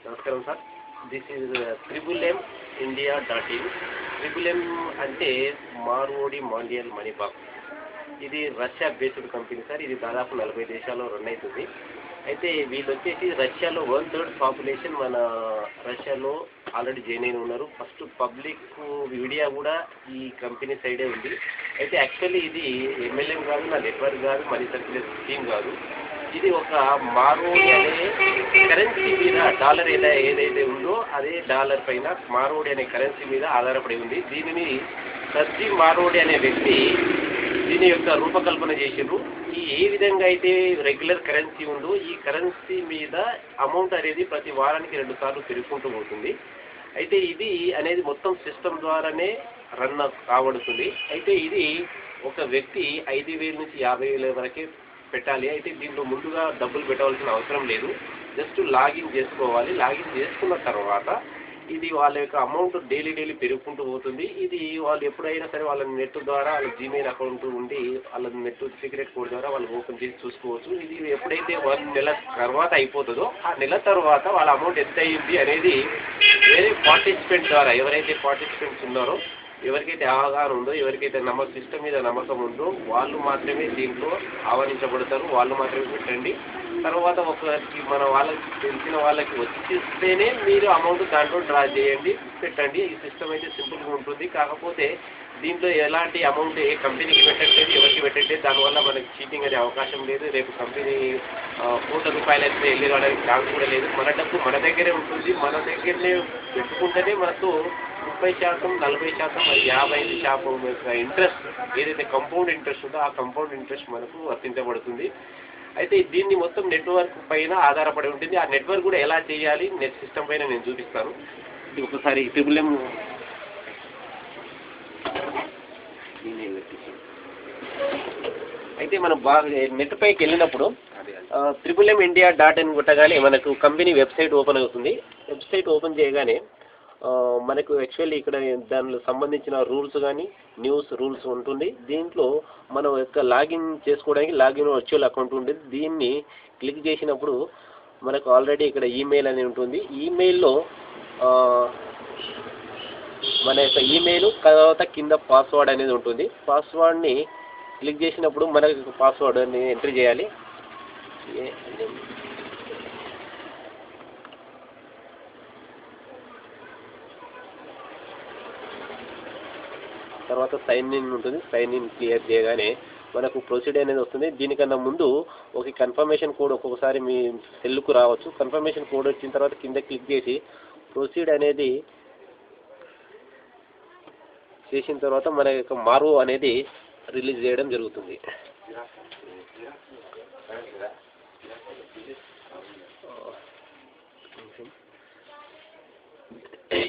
నమస్కారం sir. This is tribulemindia.in. Triple అంటే మార్వోడి మాండియల్ money box. ఇది రష్యా బేస్డ్ కంపెనీ సార్. ఇది దాదాపు 40 దేశాల్లో రన్ అవుతుంది. అయితే వీళ్ళు వచ్చేసి రష్యాలో 1/3 పాపులేషన్ మన రష్యాలో ఆల్రెడీ జాయిన్ అయిన ఉన్నారు. ఫస్ట్ పబ్లిక్ మీడియా కూడా ఈ కంపెనీ సైడే ఉంది. అయితే యాక్చువల్లీ ఇది MLM కాదు, నా నెట్వర్క్ కాదు, మనీ సర్క్యులేషన్ స్కీమ్ కాదు. ఇది ఒక మార్వోడి అనే కరెన్సీ మీద డాలర్ ఏదైతే ఉందో అదే డాలర్ పైన మార్వోడి అనే కరెన్సీ మీద ఆధారపడి ఉంది. దీనిని సర్జీ మార్వోడి అనే వ్యక్తి దీని యొక్క రూపకల్పన చేసారు. ఈ ఏ విధంగా అయితే రెగ్యులర్ కరెన్సీ ఉందో ఈ కరెన్సీ మీద అమౌంట్ అనేది ప్రతి వారానికి 2 సార్లు పెరుగుకుంటూ పోతుంది. అయితే ఇది అనేది మొత్తం సిస్టమ్ ద్వారానే రన్ కాబడుతుంది. అయితే ఇది ఒక వ్యక్తి 5,000 నుంచి 50,000 వరకే పెట్టాలి. అయితే దీంట్లో ముందుగా డబ్బులు పెట్టవలసిన అవసరం లేదు. జస్ట్ లాగిన్ చేసుకోవాలి. లాగిన్ చేసుకున్న తర్వాత ఇది వాళ్ళ యొక్క అమౌంట్ డైలీ పెరుగుకుంటూ పోతుంది. ఇది వాళ్ళు ఎప్పుడైనా సరే వాళ్ళ నెట్ ద్వారా వాళ్ళ జీమెయిల్ అకౌంట్ ఉండి వాళ్ళ నెట్ సీక్రెట్ కోడ్ ద్వారా వాళ్ళు ఓపెన్ చేసి చూసుకోవచ్చు. ఇది ఎప్పుడైతే 1 నెల తర్వాత అయిపోతుందో ఆ నెల తర్వాత వాళ్ళ అమౌంట్ ఎంత అయ్యింది అనేది వేరే పార్టిసిపెంట్ ద్వారా ఎవరైతే పార్టిసిపెంట్స్ ఉన్నారో ఎవరికైతే అవగాహన ఉందో ఎవరికైతే సిస్టమ్ మీద నమ్మకం ఉందో వాళ్ళు మాత్రమే దీంట్లో ఆహ్వానించబడతారు. వాళ్ళు మాత్రమే పెట్టండి. తర్వాత ఒకరికి మన వాళ్ళకి తెలిసిన వాళ్ళకి వచ్చిస్తేనే మీరు అమౌంట్ దాంట్లో డ్రా చేయండి, పెట్టండి. ఈ సిస్టమ్ అయితే సింపుల్గా ఉంటుంది. కాకపోతే దీంట్లో ఎలాంటి అమౌంట్ ఏ కంపెనీకి పెట్టట్లేదు, ఎవరికి పెట్టట్లేదు. దానివల్ల మనకి చీటింగ్ అనే అవకాశం లేదు. రేపు కంపెనీ ₹1,00,000 అయితే వెళ్ళి రావడానికి ఛాన్స్ కూడా లేదు. మన డబ్బు మన దగ్గరే ఉంటుంది. మన దగ్గరనే పెట్టుకుంటేనే మనకు 30%, 40%, మరి 55% ఇంట్రెస్ట్ ఏదైతే కంపౌండ్ ఇంట్రెస్ట్ ఉందో ఆ కంపౌండ్ ఇంట్రెస్ట్ మనకు వర్తించబడుతుంది. అయితే దీన్ని మొత్తం నెట్వర్క్ పైన ఆధారపడి ఉంటుంది. ఆ నెట్వర్క్ కూడా ఎలా చేయాలి నెట్ సిస్టమ్ పైన నేను చూపిస్తాను. ఇది ఒకసారి ట్రిబుల్ అయితే మనం బాగా నెట్ పైకి వెళ్ళినప్పుడు tribulemindia.in కొట్టగానే మనకు కంపెనీ వెబ్సైట్ ఓపెన్ అవుతుంది. వెబ్సైట్ ఓపెన్ చేయగానే మనకు యాక్చువల్లీ ఇక్కడ దానిలో సంబంధించిన రూల్స్ కానీ రూల్స్ ఉంటుంది. దీంట్లో మనం యొక్క లాగిన్ చేసుకోవడానికి లాగిన్ వర్చువల్ అకౌంట్ ఉంటుంది. దీన్ని క్లిక్ చేసినప్పుడు మనకు ఆల్రెడీ ఇక్కడ ఈమెయిల్ అనేది ఉంటుంది. ఈమెయిల్లో మన యొక్క ఈమెయిల్ తర్వాత కింద పాస్వర్డ్ అనేది ఉంటుంది. పాస్వర్డ్ని క్లిక్ చేసినప్పుడు మనకు పాస్వర్డ్ని ఎంట్రీ చేయాలి. తర్వాత సైన్ ఇన్ ఉంటుంది. సైన్ ఇన్ క్లియర్ చేయగానే మనకు ప్రొసీడ్ అనేది వస్తుంది. దీనికన్నా ముందు ఒక కన్ఫర్మేషన్ కోడ్ ఒక్కొక్కసారి మీ సెల్కు రావచ్చు. కన్ఫర్మేషన్ కోడ్ వచ్చిన తర్వాత కింద క్లిక్ చేసి ప్రొసీడ్ అనేది చేసిన తర్వాత మన యొక్క మార్వో అనేది రిలీజ్ చేయడం జరుగుతుంది.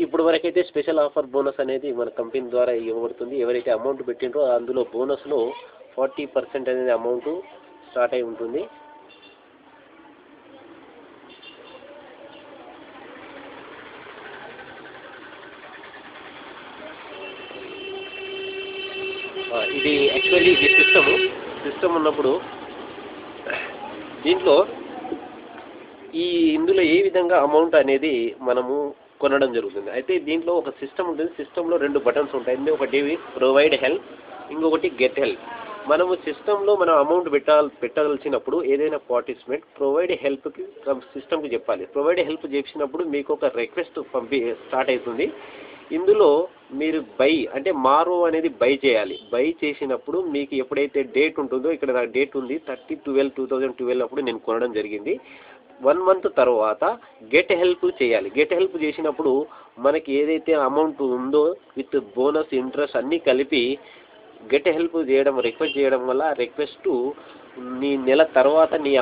ఇప్పుడు వరకైతే స్పెషల్ ఆఫర్ బోనస్ అనేది మన కంపెనీ ద్వారా ఇవ్వబడుతుంది. ఎవరైతే అమౌంట్ పెట్టిండ్రో అందులో బోనస్లో 40% అనేది అమౌంట్ స్టార్ట్ అయి ఉంటుంది. ఇది యాక్చువల్లీ ఇది సిస్టమ్ ఉన్నప్పుడు దీంట్లో ఇందులో ఏ విధంగా అమౌంట్ అనేది మనము కొనడం జరుగుతుంది. అయితే దీంట్లో ఒక సిస్టమ్ ఉంటుంది. సిస్టంలో 2 బటన్స్ ఉంటాయి. ఒకటి ప్రొవైడ్ హెల్ప్, ఇంకొకటి గెట్ హెల్ప్. మనము సిస్టంలో మనం అమౌంట్ పెట్టవలసినప్పుడు ఏదైనా పార్టిసిపెంట్ ప్రొవైడ్ హెల్ప్కి సిస్టమ్కి చెప్పాలి. ప్రొవైడ్ హెల్ప్ చేసినప్పుడు మీకు ఒక రిక్వెస్ట్ స్టార్ట్ అవుతుంది. ఇందులో మీరు బై అంటే మారో అనేది బై చేయాలి. బై చేసినప్పుడు మీకు ఎప్పుడైతే డేట్ ఉంటుందో ఇక్కడ నాకు డేట్ ఉంది 30/12/2012 అప్పుడు నేను కొనడం జరిగింది. 1 మంత్ తర్వాత గెట్ హెల్ప్ చేయాలి. గెట్ హెల్ప్ చేసినప్పుడు మనకి ఏదైతే అమౌంట్ ఉందో విత్ బోనస్ ఇంట్రెస్ట్ అన్నీ కలిపి గెట్ హెల్ప్ చేయడం రిక్వెస్ట్ చేయడం వల్ల రిక్వెస్ట్ నీ నెల తర్వాత నీ